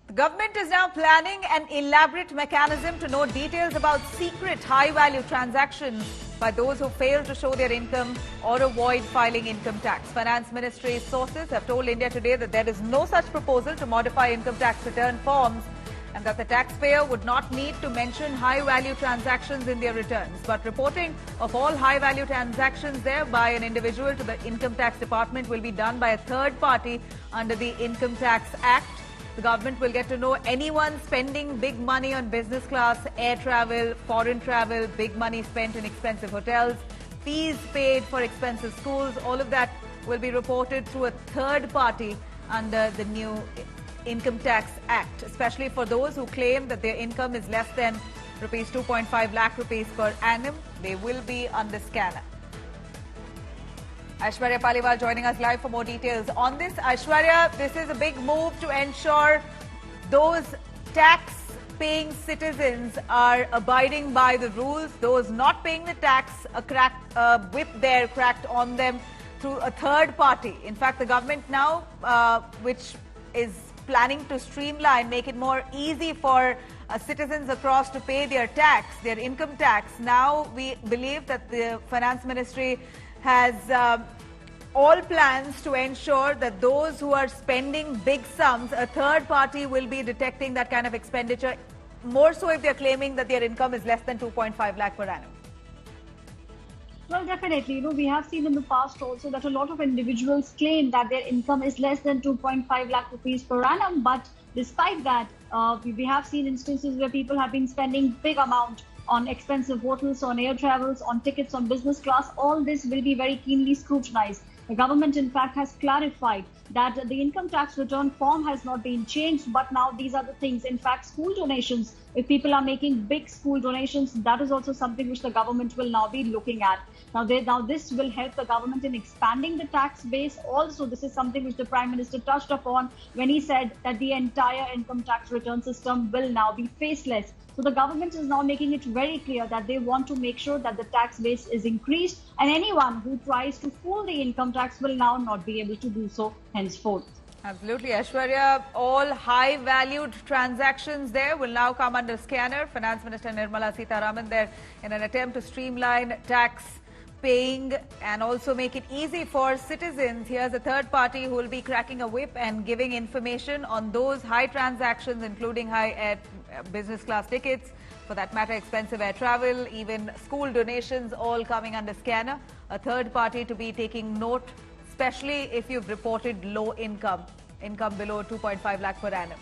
The government is now planning an elaborate mechanism to know details about secret high-value transactions by those who fail to show their income or avoid filing income tax. Finance Ministry sources have told India Today that there is no such proposal to modify income tax return forms and that the taxpayer would not need to mention high-value transactions in their returns. But reporting of all high-value transactions there by an individual to the Income Tax Department will be done by a third party under the Income Tax Act. The government will get to know anyone spending big money on business class, air travel, foreign travel, big money spent in expensive hotels, fees paid for expensive schools. All of that will be reported through a third party under the new Income Tax Act, especially for those who claim that their income is less than rupees 2.5 lakh rupees per annum. They will be under scanner. Aishwarya Paliwal joining us live for more details on this. Aishwarya, this is a big move to ensure those tax-paying citizens are abiding by the rules. Those not paying the tax, a whip there cracked on them through a third party. In fact, the government now, which is planning to streamline, make it more easy for citizens across to pay their tax, their income tax. Now we believe that the Finance Ministry has all plans to ensure that those who are spending big sums, a third party will be detecting that kind of expenditure, more so if they're claiming that their income is less than 2.5 lakh per annum. Well, definitely. We have seen in the past also that a lot of individuals claim that their income is less than 2.5 lakh rupees per annum. But despite that, we have seen instances where people have been spending big amount on expensive hotels, on air travels, on tickets, on business class. All this will be very keenly scrutinized. The government, in fact, has clarified that the income tax return form has not been changed, but now these are the things. In fact, school donations, if people are making big school donations, that is also something which the government will now be looking at. Now this will help the government in expanding the tax base. Also, this is something which the Prime Minister touched upon when he said that the entire income tax return system will now be faceless. So the government is now making it very clear that they want to make sure that the tax base is increased, and anyone who tries to fool the income tax will now not be able to do so henceforth. Absolutely, Aishwarya. All high-valued transactions there will now come under scanner. Finance Minister Nirmala Sitharaman there in an attempt to streamline tax paying and also make it easy for citizens. Here's a third party who will be cracking a whip and giving information on those high transactions, including high air business class tickets, for that matter expensive air travel, even school donations, all coming under scanner. A third party to be taking note, especially if you've reported low income below 2.5 lakh per annum.